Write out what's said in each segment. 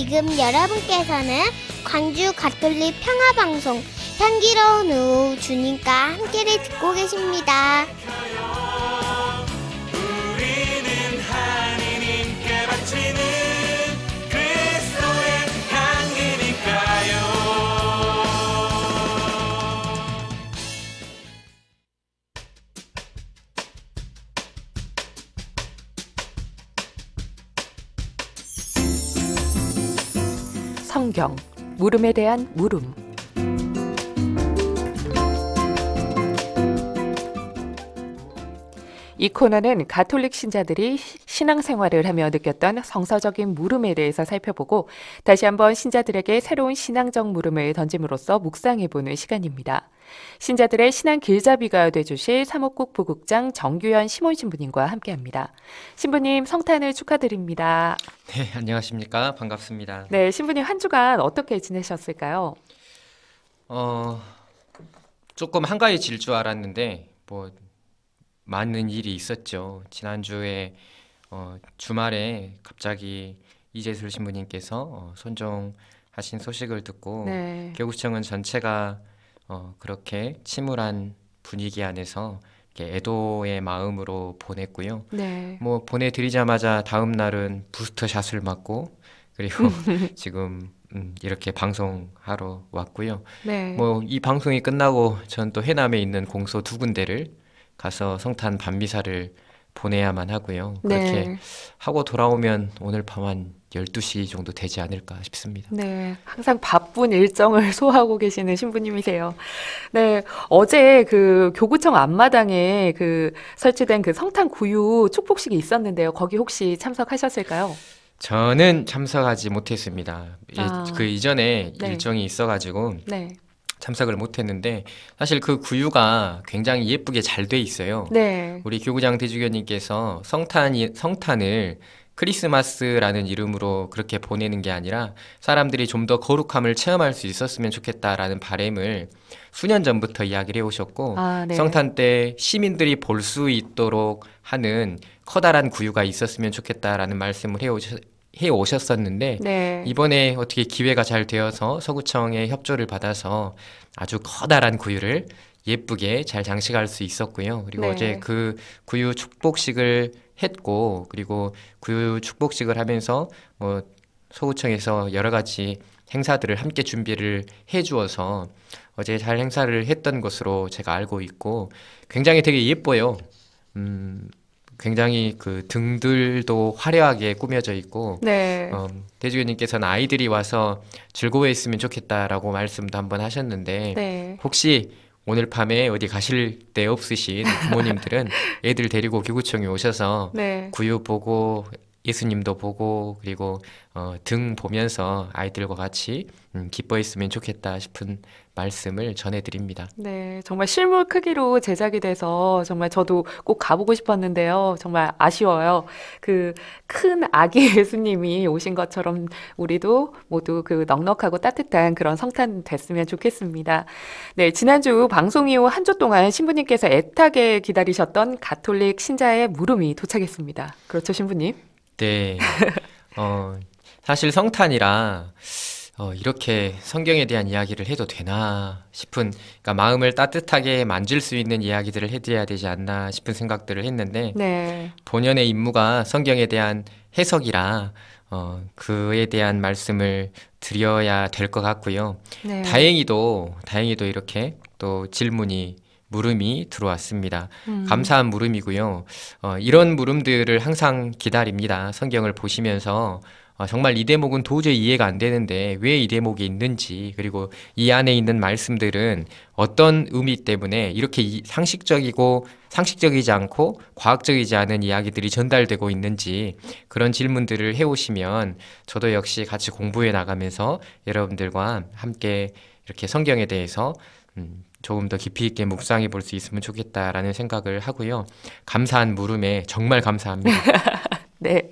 지금 여러분께서는 광주 가톨릭 평화방송 향기로운 오후 주님과 함께를 듣고 계십니다. 우리는 하느님께 바치는 그리스도의 향기니까요. 성경, 물음에 대한 물음. 이 코너는 가톨릭 신자들이 신앙생활을 하며 느꼈던 성서적인 물음에 대해서 살펴보고 다시 한번 신자들에게 새로운 신앙적 물음을 던짐으로써 묵상해보는 시간입니다. 신자들의 신앙 길잡이가 되주실 사목국 부국장 정규현 시몬 신부님과 함께합니다. 신부님 성탄을 축하드립니다. 네, 안녕하십니까. 반갑습니다. 네, 신부님 한 주간 어떻게 지내셨을까요? 조금 한가해질 줄 알았는데 많은 일이 있었죠. 지난주에 주말에 갑자기 이재술 신부님께서 선종하신 소식을 듣고 네. 교구청은 전체가 그렇게 침울한 분위기 안에서 이렇게 애도의 마음으로 보냈고요. 네. 보내드리자마자 다음 날은 부스터샷을 맞고 그리고 지금 이렇게 방송하러 왔고요. 네. 이 방송이 끝나고 전 또 해남에 있는 공소 2군데를 가서 성탄 밤미사를 보내야만 하고요. 그렇게 네. 하고 돌아오면 오늘 밤 한 12시 정도 되지 않을까 싶습니다. 네, 항상 바쁜 일정을 소화하고 계시는 신부님이세요. 네, 어제 그 교구청 앞마당에 설치된 성탄 구유 축복식이 있었는데요. 거기 혹시 참석하셨을까요? 저는 참석하지 못했습니다. 그 이전에 네. 일정이 있어가지고 네. 참석을 못했는데 사실 그 구유가 굉장히 예쁘게 잘 돼 있어요. 네. 우리 교구장 대주교님께서 성탄을 크리스마스라는 이름으로 그렇게 보내는 게 아니라 사람들이 좀 더 거룩함을 체험할 수 있었으면 좋겠다라는 바람을 수년 전부터 이야기를 해오셨고 네. 성탄 때 시민들이 볼 수 있도록 하는 커다란 구유가 있었으면 좋겠다라는 말씀을 해오셨었는데 네. 이번에 어떻게 기회가 잘 되어서 서구청의 협조를 받아서 아주 커다란 구유를 예쁘게 잘 장식할 수 있었고요. 그리고 네. 어제 그 구유 축복식을 했고 그리고 구유 축복식을 하면서 서구청에서 여러 가지 행사들을 함께 준비를 해주어서 어제 잘 행사를 했던 것으로 제가 알고 있고 굉장히 되게 예뻐요. 굉장히 그 등들도 화려하게 꾸며져 있고 네. 대주교님께서는 아이들이 와서 즐거워했으면 좋겠다라고 말씀도 한번 하셨는데 네. 혹시 오늘 밤에 어디 가실 데 없으신 부모님들은 애들 데리고 교구청에 오셔서 네. 구유 보고 예수님도 보고 그리고 등 보면서 아이들과 같이 기뻐했으면 좋겠다 싶은 말씀을 전해드립니다. 네, 정말 실물 크기로 제작이 돼서 정말 저도 꼭 가보고 싶었는데요. 정말 아쉬워요. 그 큰 아기 예수님이 오신 것처럼 우리도 모두 넉넉하고 따뜻한 그런 성탄 됐으면 좋겠습니다. 네, 지난주 방송 이후 한 주 동안 신부님께서 애타게 기다리셨던 가톨릭 신자의 물음이 도착했습니다. 그렇죠, 신부님? 네. 사실 성탄이라 이렇게 성경에 대한 이야기를 해도 되나 싶은, 그러니까 마음을 따뜻하게 만질 수 있는 이야기들을 해드려야 되지 않나 싶은 생각들을 했는데, 네. 본연의 임무가 성경에 대한 해석이라 그에 대한 말씀을 드려야 될 것 같고요. 네. 다행히도 이렇게 또 물음이 들어왔습니다. 감사한 물음이고요. 이런 물음들을 항상 기다립니다. 성경을 보시면서 정말 이 대목은 도저히 이해가 안 되는데 왜 이 대목이 있는지, 그리고 이 안에 있는 말씀들은 어떤 의미 때문에 이렇게 상식적이지 않고 과학적이지 않은 이야기들이 전달되고 있는지, 그런 질문들을 해오시면 저도 역시 같이 공부해 나가면서 여러분들과 함께 이렇게 성경에 대해서 조금 더 깊이 있게 묵상해 볼 수 있으면 좋겠다라는 생각을 하고요. 감사한 물음에 정말 감사합니다. 네.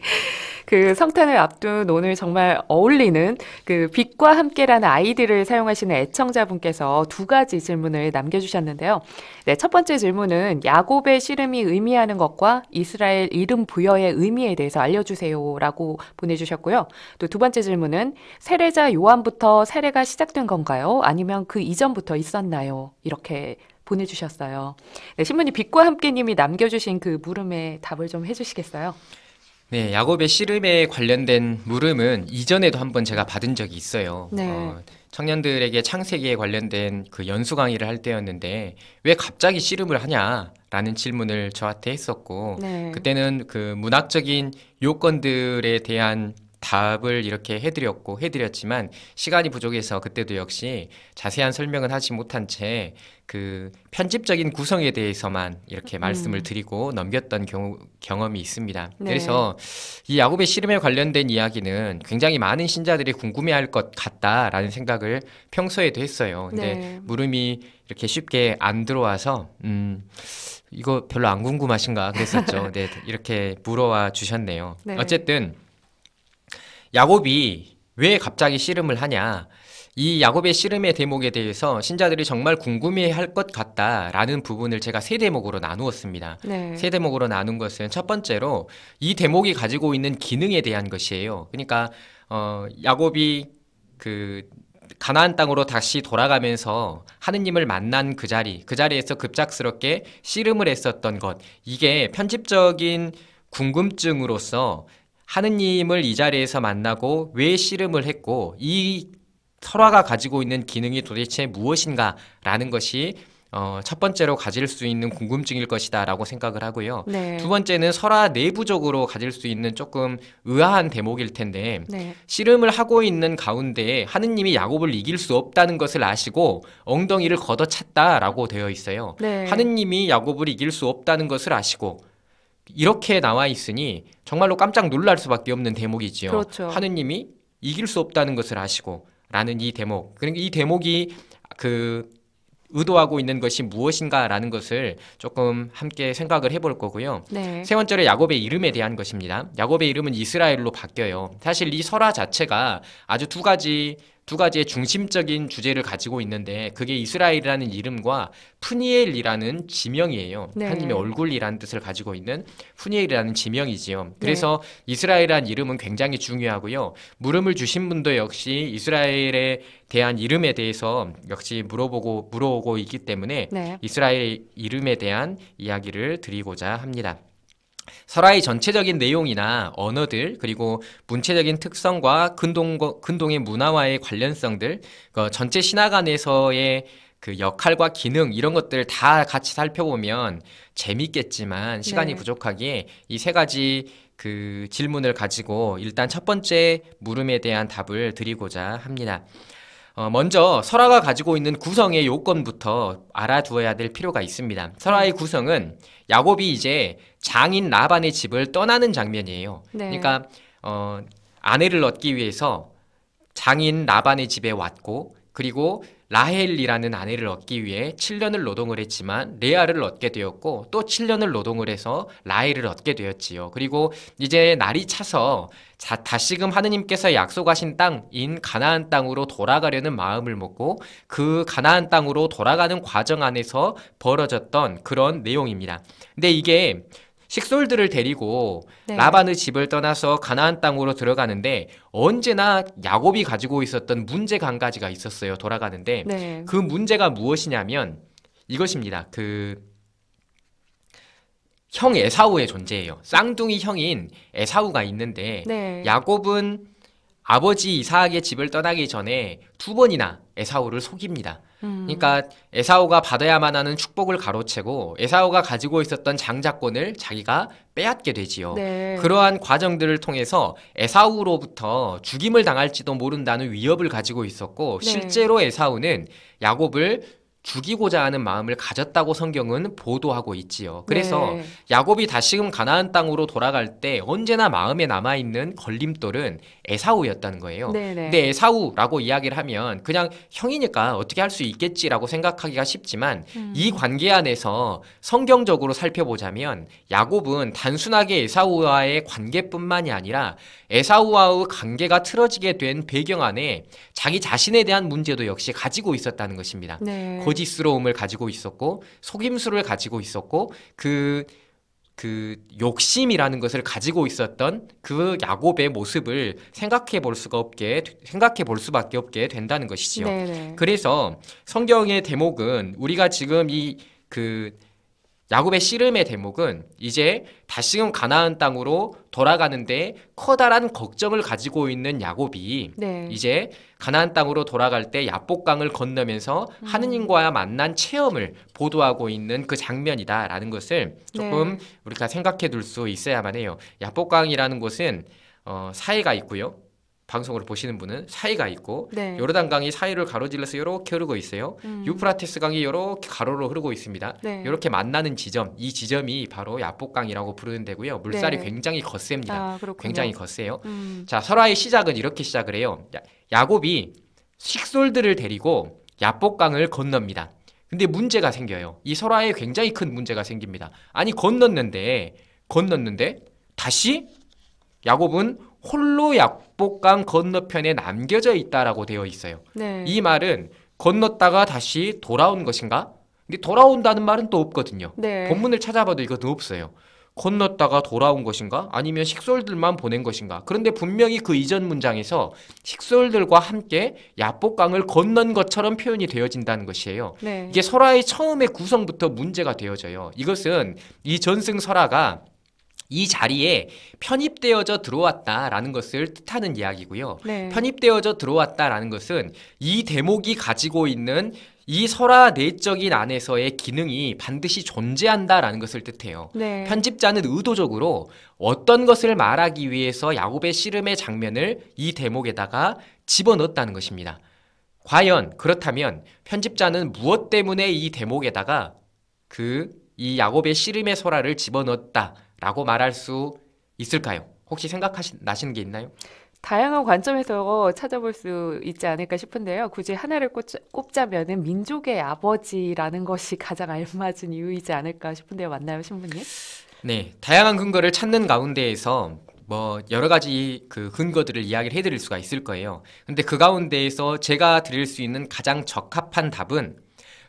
그 성탄을 앞둔 오늘 정말 어울리는 그 빛과 함께라는 아이디를 사용하시는 애청자분께서 두 가지 질문을 남겨주셨는데요. 네, 첫 번째 질문은 야곱의 씨름이 의미하는 것과 이스라엘 이름 부여의 의미에 대해서 알려주세요라고 보내주셨고요. 또 두 번째 질문은 세례자 요한부터 세례가 시작된 건가요? 아니면 그 이전부터 있었나요? 이렇게 보내주셨어요. 네, 신부님 빛과 함께님이 남겨주신 그 물음에 답을 좀 해주시겠어요? 네, 야곱의 씨름에 관련된 물음은 이전에도 한번 제가 받은 적이 있어요. 네. 청년들에게 창세기에 관련된 그 연수 강의를 할 때였는데 왜 갑자기 씨름을 하냐라는 질문을 저한테 했었고 네. 그때는 그 문학적인 요건들에 대한 답을 이렇게 해드렸지만 시간이 부족해서 그때도 역시 자세한 설명은 하지 못한 채 그 편집적인 구성에 대해서만 이렇게 말씀을 드리고 넘겼던 경험이 있습니다. 네. 그래서 이 야곱의 씨름에 관련된 이야기는 굉장히 많은 신자들이 궁금해할 것 같다라는 생각을 평소에도 했어요. 근데 네. 물음이 이렇게 쉽게 안 들어와서 이거 별로 안 궁금하신가 그랬었죠. 네, 이렇게 물어와 주셨네요. 네. 어쨌든 야곱이 왜 갑자기 씨름을 하냐? 이 야곱의 씨름의 대목에 대해서 신자들이 정말 궁금해할 것 같다라는 부분을 제가 세 대목으로 나누었습니다. 네. 세 대목으로 나눈 것은 첫 번째로 이 대목이 가지고 있는 기능에 대한 것이에요. 그러니까 야곱이 그 가나안 땅으로 다시 돌아가면서 하느님을 만난 그 자리에서 급작스럽게 씨름을 했었던 것, 이게 편집적인 궁금증으로서 하느님을 이 자리에서 만나고 왜 씨름을 했고 이 설화가 가지고 있는 기능이 도대체 무엇인가라는 것이 첫 번째로 가질 수 있는 궁금증일 것이다 라고 생각을 하고요. 네. 두 번째는 설화 내부적으로 가질 수 있는 조금 의아한 대목일 텐데 네. 씨름을 하고 있는 가운데 하느님이 야곱을 이길 수 없다는 것을 아시고 엉덩이를 걷어찼다라고 되어 있어요. 네. 하느님이 야곱을 이길 수 없다는 것을 아시고 이렇게 나와 있으니 정말로 깜짝 놀랄 수밖에 없는 대목이지요. 그렇죠. 하느님이 이길 수 없다는 것을 아시고 라는 이 대목. 그러니까 이 대목이 그 의도하고 있는 것이 무엇인가라는 것을 조금 함께 생각을 해볼 거고요. 네. 세 번째로 야곱의 이름에 대한 것입니다. 야곱의 이름은 이스라엘로 바뀌어요. 사실 이 설화 자체가 아주 두 가지의 중심적인 주제를 가지고 있는데 그게 이스라엘이라는 이름과 푸니엘이라는 지명이에요. 네. 하나님의 얼굴이라는 뜻을 가지고 있는 푸니엘이라는 지명이지요. 그래서 이스라엘이라는 이름은 굉장히 중요하고요. 물음을 주신 분도 역시 이스라엘에 대한 이름에 대해서 역시 물어오고 있기 때문에 네. 이스라엘 이름에 대한 이야기를 드리고자 합니다. 설화의 전체적인 내용이나 언어들 그리고 문체적인 특성과 근동의 문화와의 관련성들 전체 신학 안에서의 그 역할과 기능 이런 것들을 다 같이 살펴보면 재밌겠지만 시간이 네. 부족하기에 이 세 가지 그 질문을 가지고 일단 첫 번째 물음에 대한 답을 드리고자 합니다. 먼저 설화가 가지고 있는 구성의 요건부터 알아두어야 될 필요가 있습니다. 설화의 구성은 야곱이 이제 장인 라반의 집을 떠나는 장면이에요. 네. 그러니까 아내를 얻기 위해서 장인 라반의 집에 왔고 그리고 라헬이라는 아내를 얻기 위해 7년을 노동을 했지만 레아를 얻게 되었고 또 7년을 노동을 해서 라헬을 얻게 되었지요. 그리고 이제 날이 차서 다시금 하느님께서 약속하신 땅인 가나안 땅으로 돌아가려는 마음을 먹고 그 가나안 땅으로 돌아가는 과정 안에서 벌어졌던 그런 내용입니다. 근데 이게 식솔들을 데리고 네. 라반의 집을 떠나서 가나안 땅으로 들어가는데 언제나 야곱이 가지고 있었던 문제가 한 가지가 있었어요. 돌아가는데 네. 그 문제가 무엇이냐면 이것입니다. 그 형 에사우의 존재예요. 쌍둥이 형인 에사우가 있는데 네. 야곱은 아버지 이삭의 집을 떠나기 전에 두 번이나 에사우를 속입니다. 그러니까 에사우가 받아야만 하는 축복을 가로채고 에사우가 가지고 있었던 장자권을 자기가 빼앗게 되지요. 네. 그러한 과정들을 통해서 에사우로부터 죽임을 당할지도 모른다는 위협을 가지고 있었고 네. 실제로 에사우는 야곱을 죽이고자 하는 마음을 가졌다고 성경은 보도하고 있지요. 그래서 네. 야곱이 다시금 가나안 땅으로 돌아갈 때 언제나 마음에 남아있는 걸림돌은 에사우였다는 거예요. 네네. 근데 에사우라고 이야기를 하면 그냥 형이니까 어떻게 할 수 있겠지라고 생각하기가 쉽지만 이 관계 안에서 성경적으로 살펴보자면 야곱은 단순하게 에사우와의 관계뿐만이 아니라 에사우와의 관계가 틀어지게 된 배경 안에 자기 자신에 대한 문제도 역시 가지고 있었다는 것입니다. 네. 거짓스러움을 가지고 있었고 속임수를 가지고 있었고 그 욕심이라는 것을 가지고 있었던 그 야곱의 모습을 생각해 볼 수밖에 없게 된다는 것이지요. 네네. 그래서 성경의 대목은 우리가 지금 야곱의 씨름의 대목은 이제 다시금 가나안 땅으로 돌아가는데 커다란 걱정을 가지고 있는 야곱이 네. 이제 가나안 땅으로 돌아갈 때 야복강을 건너면서 하느님과 만난 체험을 보도하고 있는 그 장면이다라는 것을 조금 네. 우리가 생각해 둘 수 있어야만 해요. 야복강이라는 곳은 사해가 있고요. 방송으로 보시는 분은 사해가 있고 네. 요르단강이 사해를 가로질러서 이렇게 흐르고 있어요. 유프라테스 강이 이렇게 가로로 흐르고 있습니다. 네. 이렇게 만나는 지점, 이 지점이 바로 야복강이라고 부르는 데고요. 물살이 네. 굉장히 거셉니다. 아, 그렇군요. 굉장히 거세요. 자, 설화의 시작은 이렇게 시작을 해요. 야곱이 식솔들을 데리고 야복강을 건넙니다. 근데 문제가 생겨요. 이 설화에 굉장히 큰 문제가 생깁니다. 아니 건넜는데 다시 야곱은 홀로 야복강 건너편에 남겨져 있다라고 되어 있어요. 네. 이 말은 건넜다가 다시 돌아온 것인가? 근데 돌아온다는 말은 또 없거든요. 네. 본문을 찾아봐도 이것도 없어요. 건넜다가 돌아온 것인가? 아니면 식솔들만 보낸 것인가? 그런데 분명히 그 이전 문장에서 식솔들과 함께 야복강을 건넌 것처럼 표현이 되어진다는 것이에요. 네. 이게 설화의 처음의 구성부터 문제가 되어져요. 이것은 이 전승 설화가 이 자리에 편입되어져 들어왔다라는 것을 뜻하는 이야기고요. 네. 편입되어져 들어왔다라는 것은 이 대목이 가지고 있는 이 설화 내적인 안에서의 기능이 반드시 존재한다라는 것을 뜻해요. 네. 편집자는 의도적으로 어떤 것을 말하기 위해서 야곱의 씨름의 장면을 이 대목에다가 집어넣었다는 것입니다. 과연 그렇다면 편집자는 무엇 때문에 이 대목에다가 이 야곱의 씨름의 설화를 집어넣었다라고 말할 수 있을까요? 혹시 나시는 게 있나요? 다양한 관점에서 찾아볼 수 있지 않을까 싶은데요. 굳이 하나를 꼽자면은 민족의 아버지라는 것이 가장 알맞은 이유이지 않을까 싶은데요. 맞나요, 신부님? 네, 다양한 근거를 찾는 가운데에서 여러 가지 그 근거들을 이야기를 해드릴 수가 있을 거예요. 근데 그 가운데에서 제가 드릴 수 있는 가장 적합한 답은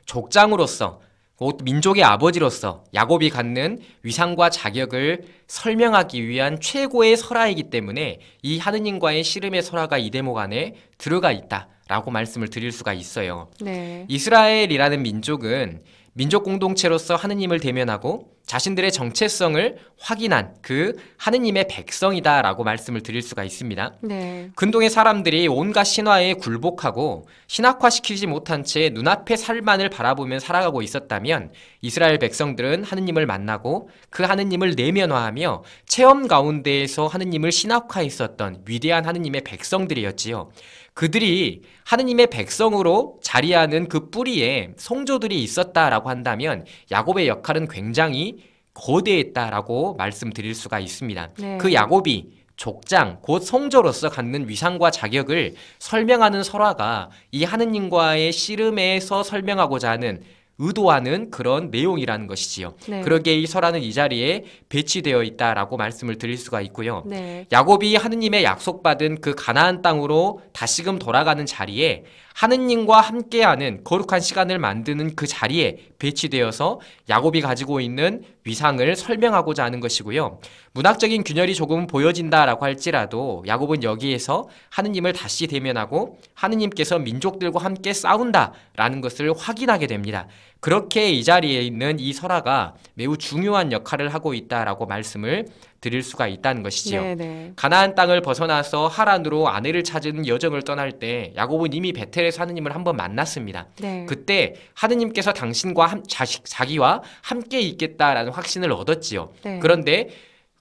족장으로서 곧 민족의 아버지로서 야곱이 갖는 위상과 자격을 설명하기 위한 최고의 설화이기 때문에 이 하느님과의 씨름의 설화가 이 대목 안에 들어가 있다라고 말씀을 드릴 수가 있어요. 네. 이스라엘이라는 민족은 민족 공동체로서 하느님을 대면하고 자신들의 정체성을 확인한 그 하느님의 백성이다라고 말씀을 드릴 수가 있습니다. 네. 근동의 사람들이 온갖 신화에 굴복하고 신학화시키지 못한 채 눈앞의 살만을 바라보며 살아가고 있었다면 이스라엘 백성들은 하느님을 만나고 그 하느님을 내면화하며 체험 가운데에서 하느님을 신학화했었던 위대한 하느님의 백성들이었지요. 그들이 하느님의 백성으로 자리하는 그 뿌리에 성조들이 있었다라고 한다면 야곱의 역할은 굉장히 거대했다라고 말씀드릴 수가 있습니다. 네. 그 야곱이 족장, 곧 성조로서 갖는 위상과 자격을 설명하는 설화가 이 하느님과의 씨름에서 설명하고자 하는 의도하는 그런 내용이라는 것이지요. 네. 그러기에 이 설화는 이 자리에 배치되어 있다라고 말씀을 드릴 수가 있고요. 네. 야곱이 하느님의 약속받은 그 가나안 땅으로 다시금 돌아가는 자리에 하느님과 함께하는 거룩한 시간을 만드는 그 자리에 배치되어서 야곱이 가지고 있는 위상을 설명하고자 하는 것이고요. 문학적인 균열이 조금 보여진다라고 할지라도 야곱은 여기에서 하느님을 다시 대면하고 하느님께서 민족들과 함께 싸운다라는 것을 확인하게 됩니다. 그렇게 이 자리에 있는 이 설화가 매우 중요한 역할을 하고 있다라고 말씀을 드릴 수가 있다는 것이지요. 네네. 가나안 땅을 벗어나서 하란으로 아내를 찾은 여정을 떠날 때 야곱은 이미 베텔에서 하느님을 한번 만났습니다. 네. 그때 하느님께서 당신과 자기와 함께 있겠다라는 확신을 얻었지요. 네. 그런데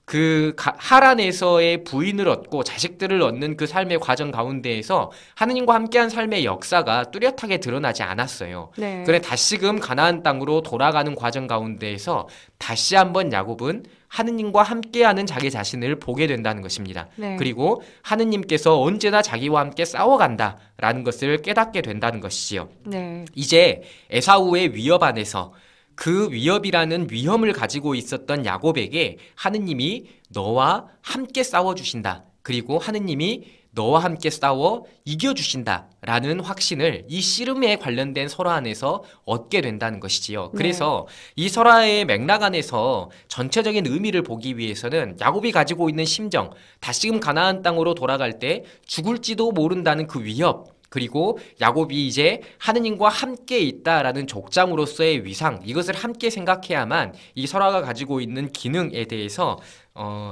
하란에서의 부인을 얻고 자식들을 얻는 그 삶의 과정 가운데에서 하느님과 함께한 삶의 역사가 뚜렷하게 드러나지 않았어요. 네. 그래 다시금 가나안 땅으로 돌아가는 과정 가운데에서 다시 한번 야곱은 하느님과 함께하는 자기 자신을 보게 된다는 것입니다. 네. 그리고 하느님께서 언제나 자기와 함께 싸워간다라는 것을 깨닫게 된다는 것이지요. 네. 이제 에사우의 위협 안에서 그 위협이라는 위험을 가지고 있었던 야곱에게 하느님이 너와 함께 싸워주신다. 그리고 하느님이 너와 함께 싸워 이겨주신다라는 확신을 이 씨름에 관련된 설화 안에서 얻게 된다는 것이지요. 그래서 이 설화의 맥락 안에서 전체적인 의미를 보기 위해서는 야곱이 가지고 있는 심정, 다시금 가나안 땅으로 돌아갈 때 죽을지도 모른다는 그 위협, 그리고 야곱이 이제 하느님과 함께 있다라는 족장으로서의 위상, 이것을 함께 생각해야만 이 설화가 가지고 있는 기능에 대해서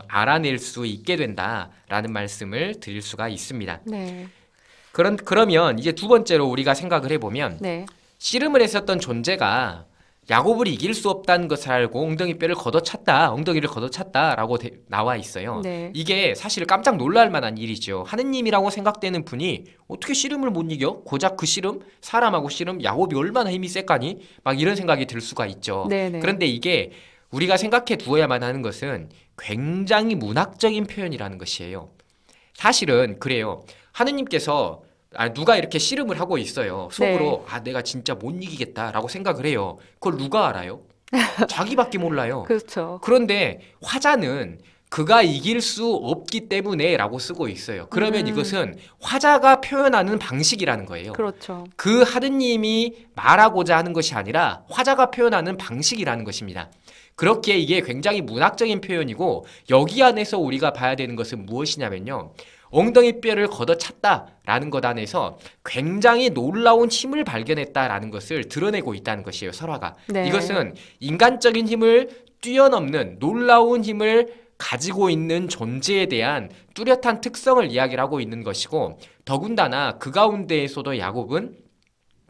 알아낼 수 있게 된다라는 말씀을 드릴 수가 있습니다. 네. 그러면 이제 두 번째로 우리가 생각을 해보면 네. 씨름을 했었던 존재가 야곱을 이길 수 없다는 것을 알고 엉덩이를 걷어찼다라고 나와 있어요. 네. 이게 사실 깜짝 놀랄 만한 일이죠. 하느님이라고 생각되는 분이 어떻게 씨름을 못 이겨? 고작 그 씨름? 사람하고 씨름? 야곱이 얼마나 힘이 셌까니? 막 이런 생각이 들 수가 있죠. 네네. 그런데 이게 우리가 생각해 두어야만 하는 것은 굉장히 문학적인 표현이라는 것이에요. 사실은 그래요. 하느님께서 누가 이렇게 씨름을 하고 있어요. 속으로 내가 진짜 못 이기겠다라고 생각을 해요. 그걸 누가 알아요? 자기밖에 몰라요. 그렇죠. 그런데 화자는 그가 이길 수 없기 때문에 라고 쓰고 있어요. 그러면 이것은 화자가 표현하는 방식이라는 거예요. 그렇죠. 그 하느님이 말하고자 하는 것이 아니라 화자가 표현하는 방식이라는 것입니다. 그렇기에 이게 굉장히 문학적인 표현이고 여기 안에서 우리가 봐야 되는 것은 무엇이냐면요. 엉덩이뼈를 걷어찼다라는 것 안에서 굉장히 놀라운 힘을 발견했다라는 것을 드러내고 있다는 것이에요. 설화가. 네. 이것은 인간적인 힘을 뛰어넘는 놀라운 힘을 가지고 있는 존재에 대한 뚜렷한 특성을 이야기를 하고 있는 것이고 더군다나 그 가운데에서도 야곱은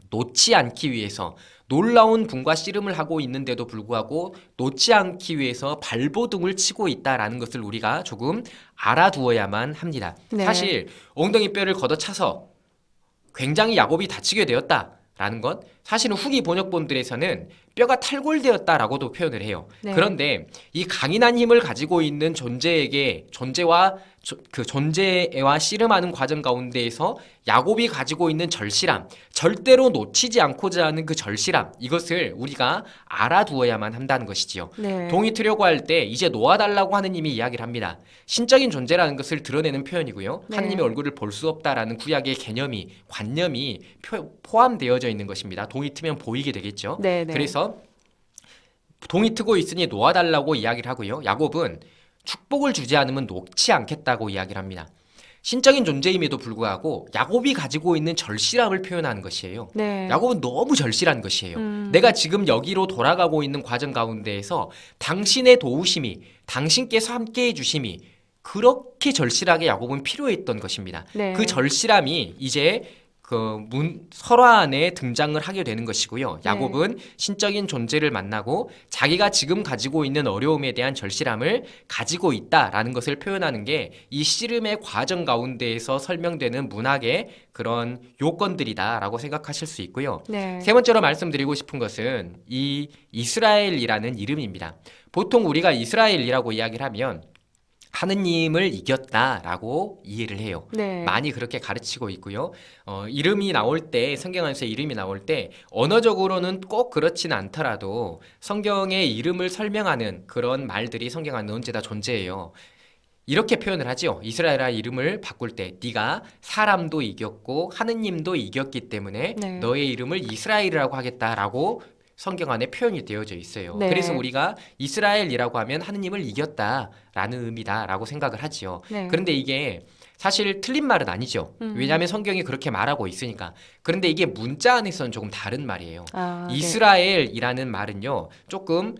놓지 않기 위해서 놀라운 분과 씨름을 하고 있는데도 불구하고 놓지 않기 위해서 발버둥을 치고 있다라는 것을 우리가 조금 알아두어야만 합니다. 네. 사실 엉덩이뼈를 걷어차서 굉장히 야곱이 다치게 되었다라는 것, 사실은 후기 번역본들에서는 뼈가 탈골되었다라고도 표현을 해요. 네. 그런데 이 강인한 힘을 가지고 있는 존재와 씨름하는 과정 가운데에서 야곱이 가지고 있는 절실함, 절대로 놓치지 않고자 하는 그 절실함, 이것을 우리가 알아두어야만 한다는 것이지요. 네. 동이 트려고 할 때 이제 놓아달라고 하느님이 이야기를 합니다. 신적인 존재라는 것을 드러내는 표현이고요. 네. 하느님의 얼굴을 볼 수 없다라는 구약의 관념이 포함되어져 있는 것입니다. 동이 트면 보이게 되겠죠. 네, 네. 그래서 동이 트고 있으니 놓아달라고 이야기를 하고요. 야곱은 축복을 주지 않으면 놓지 않겠다고 이야기를 합니다. 신적인 존재임에도 불구하고 야곱이 가지고 있는 절실함을 표현하는 것이에요. 네. 야곱은 너무 절실한 것이에요. 내가 지금 여기로 돌아가고 있는 과정 가운데에서 당신의 도우심이, 당신께서 함께해 주심이 그렇게 절실하게 야곱은 필요했던 것입니다. 네. 그 절실함이 이제 설화 안에 등장을 하게 되는 것이고요. 야곱은 신적인 존재를 만나고 자기가 지금 가지고 있는 어려움에 대한 절실함을 가지고 있다라는 것을 표현하는 게 이 씨름의 과정 가운데에서 설명되는 문학의 그런 요건들이다라고 생각하실 수 있고요. 네. 세 번째로 말씀드리고 싶은 것은 이 이스라엘이라는 이름입니다. 보통 우리가 이스라엘이라고 이야기를 하면 하느님을 이겼다라고 이해를 해요. 네. 많이 그렇게 가르치고 있고요. 이름이 나올 때, 성경 안에서 이름이 나올 때 언어적으로는 꼭 그렇지는 않더라도 성경의 이름을 설명하는 그런 말들이 성경 안에 언제나 존재해요. 이렇게 표현을 하죠. 이스라엘의 이름을 바꿀 때 네가 사람도 이겼고 하느님도 이겼기 때문에 네. 너의 이름을 이스라엘이라고 하겠다라고 성경 안에 표현이 되어져 있어요. 네. 그래서 우리가 이스라엘이라고 하면 하느님을 이겼다라는 의미다라고 생각을 하지요. 네. 그런데 이게 사실 틀린 말은 아니죠. 왜냐하면 성경이 그렇게 말하고 있으니까. 그런데 이게 문자 안에서는 조금 다른 말이에요. 아, 네. 이스라엘이라는 말은요, 조금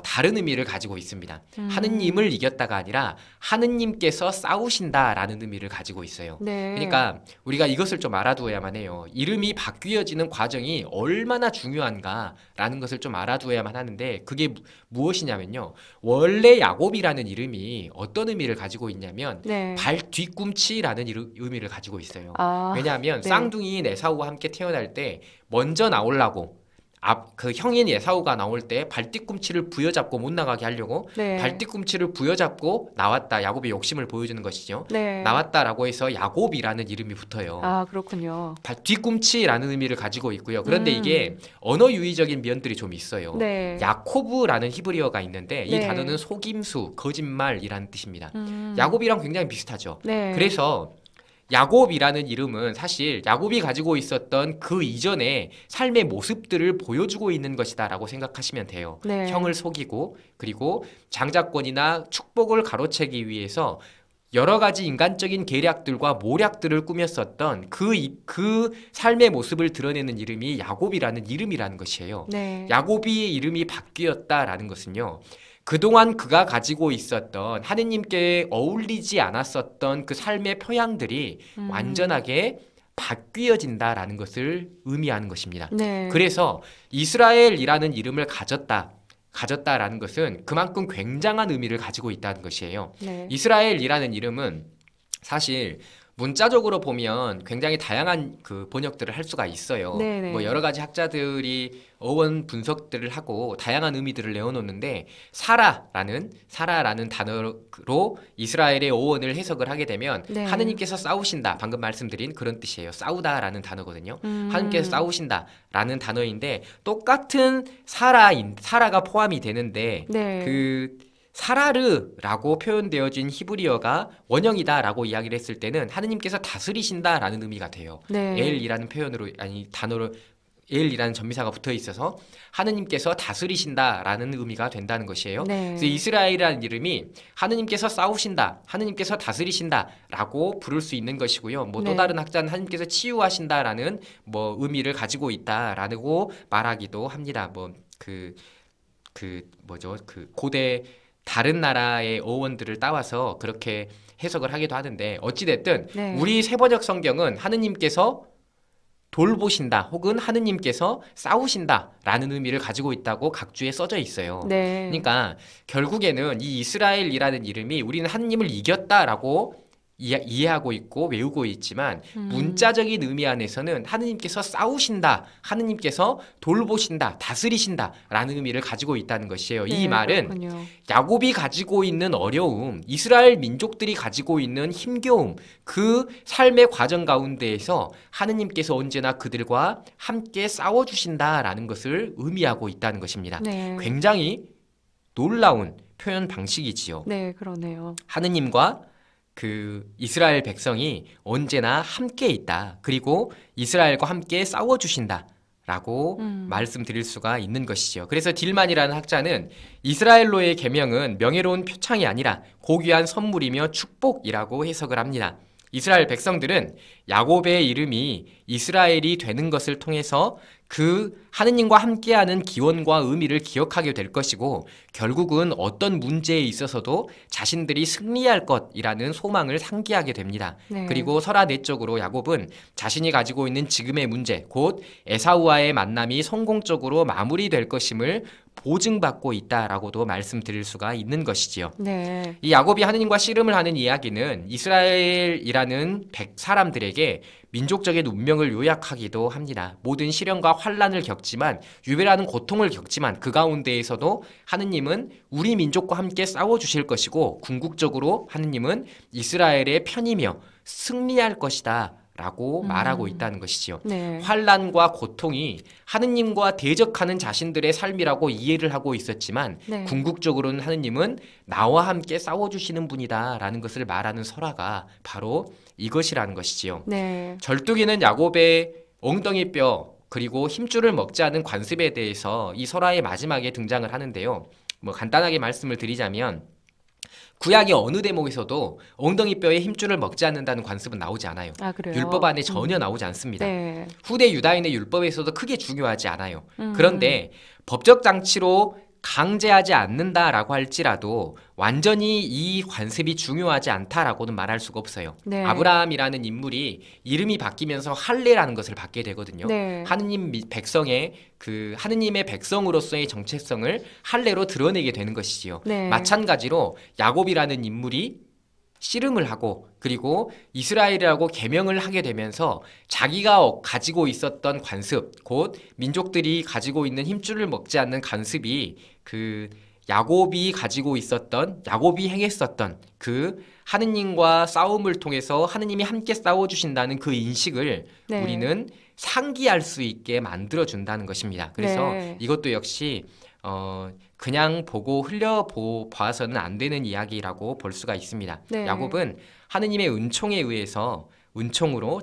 다른 의미를 가지고 있습니다. 하느님을 이겼다가 아니라 하느님께서 싸우신다라는 의미를 가지고 있어요. 네. 그러니까 우리가 이것을 좀 알아두어야만 해요. 이름이 바뀌어지는 과정이 얼마나 중요한가라는 것을 좀 알아두어야만 하는데 그게 무엇이냐면요. 원래 야곱이라는 이름이 어떤 의미를 가지고 있냐면 네. 발 뒤꿈치라는 의미를 가지고 있어요. 아, 왜냐하면 네. 쌍둥이인 에사우와 함께 태어날 때 먼저 나오려고 그 형인 에사우가 나올 때 발뒤꿈치를 부여잡고 못 나가게 하려고 네. 발뒤꿈치를 부여잡고 나왔다. 야곱의 욕심을 보여주는 것이죠. 네. 나왔다라고 해서 야곱이라는 이름이 붙어요. 아, 그렇군요. 뒤꿈치라는 의미를 가지고 있고요. 그런데 이게 언어 유의적인 면들이 좀 있어요. 네. 야코브라는 히브리어가 있는데 이 네. 단어는 속임수, 거짓말이라는 뜻입니다. 음. 야곱이랑 굉장히 비슷하죠. 네. 그래서 야곱이라는 이름은 사실 야곱이 가지고 있었던 그 이전의 삶의 모습들을 보여주고 있는 것이다라고 생각하시면 돼요. 네. 형을 속이고 그리고 장자권이나 축복을 가로채기 위해서 여러 가지 인간적인 계략들과 모략들을 꾸몄었던 그 삶의 모습을 드러내는 이름이 야곱이라는 이름이라는 것이에요. 네. 야곱이 이름이 바뀌었다라는 것은요. 그동안 그가 가지고 있었던 하느님께 어울리지 않았었던 그 삶의 표양들이 완전하게 바뀌어진다라는 것을 의미하는 것입니다. 네. 그래서 이스라엘이라는 이름을 가졌다라는 것은 그만큼 굉장한 의미를 가지고 있다는 것이에요. 네. 이스라엘이라는 이름은 사실 문자적으로 보면 굉장히 다양한 그 번역들을 할 수가 있어요. 네네. 뭐 여러 가지 학자들이 어원 분석들을 하고 다양한 의미들을 내어놓는데 사라라는 단어로 이스라엘의 어원을 해석을 하게 되면 네. 하느님께서 싸우신다. 방금 말씀드린 그런 뜻이에요. 싸우다라는 단어거든요. 하느님께서 싸우신다라는 단어인데 똑같은 사라가 포함이 되는데 네. 그 사라르라고 표현되어진 히브리어가 원형이다라고 이야기를 했을 때는 하느님께서 다스리신다라는 의미가 돼요. 네. 엘이라는 단어로 엘이라는 전미사가 붙어 있어서 하느님께서 다스리신다라는 의미가 된다는 것이에요. 네. 그래서 이스라엘이라는 이름이 하느님께서 싸우신다, 하느님께서 다스리신다라고 부를 수 있는 것이고요. 뭐 또 네. 다른 학자는 하느님께서 치유하신다라는 뭐 의미를 가지고 있다라고 말하기도 합니다. 뭐 고대 다른 나라의 어원들을 따와서 그렇게 해석을 하기도 하는데 어찌됐든 네. 우리 세번역 성경은 하느님께서 돌보신다 혹은 하느님께서 싸우신다라는 의미를 가지고 있다고 각주에 써져 있어요. 네. 그러니까 결국에는 이 이스라엘이라는 이름이 우리는 하느님을 이겼다라고 이해하고 있고 외우고 있지만 문자적인 의미 안에서는 하느님께서 싸우신다, 하느님께서 돌보신다, 다스리신다라는 의미를 가지고 있다는 것이에요. 네, 이 말은 그렇군요. 야곱이 가지고 있는 어려움, 이스라엘 민족들이 가지고 있는 힘겨움, 그 삶의 과정 가운데에서 하느님께서 언제나 그들과 함께 싸워주신다라는 것을 의미하고 있다는 것입니다. 네. 굉장히 놀라운 표현 방식이지요. 네, 그러네요. 하느님과 그 이스라엘 백성이 언제나 함께 있다. 그리고 이스라엘과 함께 싸워주신다. 라고 말씀드릴 수가 있는 것이죠. 그래서 딜만이라는 학자는 이스라엘로의 계명은 명예로운 표창이 아니라 고귀한 선물이며 축복이라고 해석을 합니다. 이스라엘 백성들은 야곱의 이름이 이스라엘이 되는 것을 통해서 그 하느님과 함께하는 기원과 의미를 기억하게 될 것이고 결국은 어떤 문제에 있어서도 자신들이 승리할 것이라는 소망을 상기하게 됩니다. 네. 그리고 설화 내적으로 야곱은 자신이 가지고 있는 지금의 문제, 곧 에사우와의 만남이 성공적으로 마무리될 것임을 보증받고 있다라고도 말씀드릴 수가 있는 것이지요. 네. 이 야곱이 하느님과 씨름을 하는 이야기는 이스라엘이라는 사람들에게 민족적인 운명을 요약하기도 합니다. 모든 시련과 환란을 겪지만 유배라는 고통을 겪지만 그 가운데에서도 하느님은 우리 민족과 함께 싸워주실 것이고 궁극적으로 하느님은 이스라엘의 편이며 승리할 것이다 라고 말하고 있다는 것이지요. 네. 환란과 고통이 하느님과 대적하는 자신들의 삶이라고 이해를 하고 있었지만 네. 궁극적으로는 하느님은 나와 함께 싸워주시는 분이다라는 것을 말하는 설화가 바로 이것이라는 것이지요. 네. 절뚝이는 야곱의 엉덩이뼈 그리고 힘줄을 먹지 않은 관습에 대해서 이 설화의 마지막에 등장을 하는데요. 뭐 간단하게 말씀을 드리자면 구약의 어느 대목에서도 엉덩이뼈에 힘줄을 먹지 않는다는 관습은 나오지 않아요. 아, 그래요? 율법 안에 전혀 나오지 않습니다. 네. 후대 유다인의 율법에서도 크게 중요하지 않아요. 그런데 법적 장치로 강제하지 않는다라고 할지라도 완전히 이 관습이 중요하지 않다라고는 말할 수가 없어요. 네. 아브라함이라는 인물이 이름이 바뀌면서 할례라는 것을 받게 되거든요. 네. 하느님의 백성으로서의 정체성을 할례로 드러내게 되는 것이지요. 네. 마찬가지로 야곱이라는 인물이 씨름을 하고 그리고 이스라엘이라고 계명을 하게 되면서 자기가 가지고 있었던 관습, 곧 민족들이 가지고 있는 힘줄을 먹지 않는 관습이 그 야곱이 행했었던 그 하느님과 싸움을 통해서 하느님이 함께 싸워주신다는 그 인식을 네. 우리는 상기할 수 있게 만들어준다는 것입니다. 그래서 네. 이것도 역시 그냥 보고 봐서는 안 되는 이야기라고 볼 수가 있습니다. 네. 야곱은 하느님의 은총에 의해서 은총에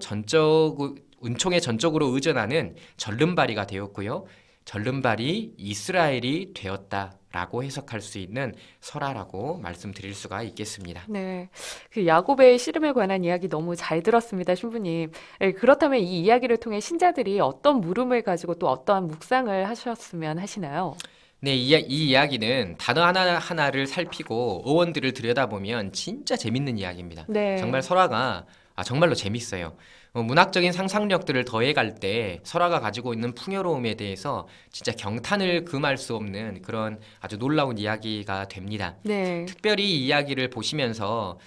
전적으로 의존하는 절름발이가 되었고요. 절름발이 이스라엘이 되었다라고 해석할 수 있는 설화라고 말씀드릴 수가 있겠습니다. 네, 그 야곱의 씨름에 관한 이야기 너무 잘 들었습니다, 신부님. 네, 그렇다면 이 이야기를 통해 신자들이 어떤 물음을 가지고 또 어떠한 묵상을 하셨으면 하시나요? 네, 이 이야기는 단어 하나하나를 살피고 어원들을 들여다보면 진짜 재밌는 이야기입니다. 네. 정말 설화가 정말로 재밌어요. 문학적인 상상력들을 더해갈 때 설화가 가지고 있는 풍요로움에 대해서 진짜 경탄을 금할 수 없는 그런 아주 놀라운 이야기가 됩니다. 네. 특별히 이 이야기를 보시면서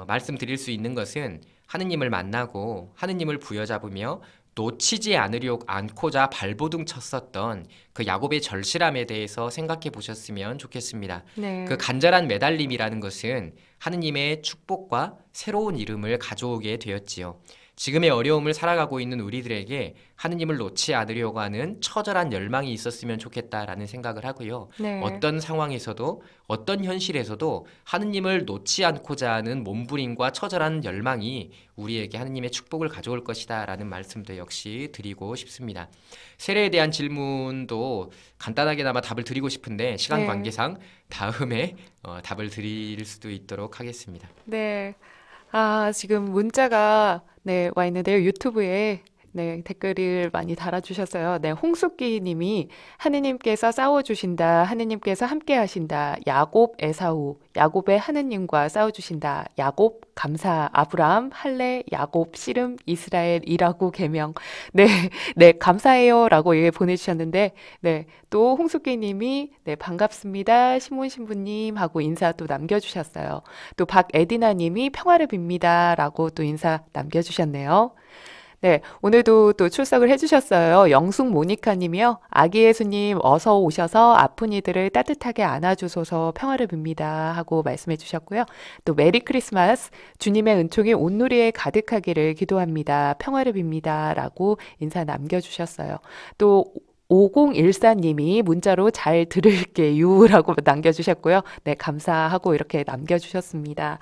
말씀드릴 수 있는 것은 하느님을 만나고 하느님을 부여잡으며 놓치지 않고자 발버둥 쳤었던 그 야곱의 절실함에 대해서 생각해 보셨으면 좋겠습니다. 네. 그 간절한 매달림이라는 것은 하느님의 축복과 새로운 이름을 가져오게 되었지요. 지금의 어려움을 살아가고 있는 우리들에게 하느님을 놓지 않으려고 하는 처절한 열망이 있었으면 좋겠다라는 생각을 하고요. 네. 어떤 상황에서도 어떤 현실에서도 하느님을 놓지 않고자 하는 몸부림과 처절한 열망이 우리에게 하느님의 축복을 가져올 것이다 라는 말씀도 역시 드리고 싶습니다. 세례에 대한 질문도 간단하게나마 답을 드리고 싶은데 시간 네. 관계상 다음에 답을 드릴 수도 있도록 하겠습니다. 네. 지금 문자가 와 있는데요. 유튜브에 댓글을 많이 달아주셨어요. 홍숙기 님이 하느님께서 싸워주신다. 하느님께서 함께 하신다. 야곱, 에사우. 야곱의 하느님과 싸워주신다. 야곱, 감사. 아브라함, 할례, 야곱, 씨름, 이스라엘이라고 계명. 감사해요. 라고 보내주셨는데, 또 홍숙기 님이, 반갑습니다. 시몬 신부님 하고 인사 또 남겨주셨어요. 또 박에디나 님이 평화를 빕니다. 라고 또 인사 남겨주셨네요. 네, 오늘도 또 출석을 해주셨어요. 영숙 모니카 님이요. 아기 예수님 어서 오셔서 아픈 이들을 따뜻하게 안아주소서 평화를 빕니다 하고 말씀해 주셨고요. 또 메리 크리스마스 주님의 은총이 온누리에 가득하기를 기도합니다. 평화를 빕니다 라고 인사 남겨주셨어요. 또 5014님이 문자로 잘 들을게요 라고 남겨주셨고요. 감사하고 이렇게 남겨주셨습니다.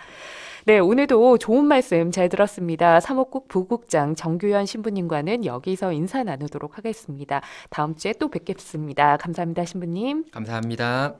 오늘도 좋은 말씀 잘 들었습니다. 사목국 부국장 정규현 신부님과는 여기서 인사 나누도록 하겠습니다. 다음 주에 또 뵙겠습니다. 감사합니다, 신부님. 감사합니다.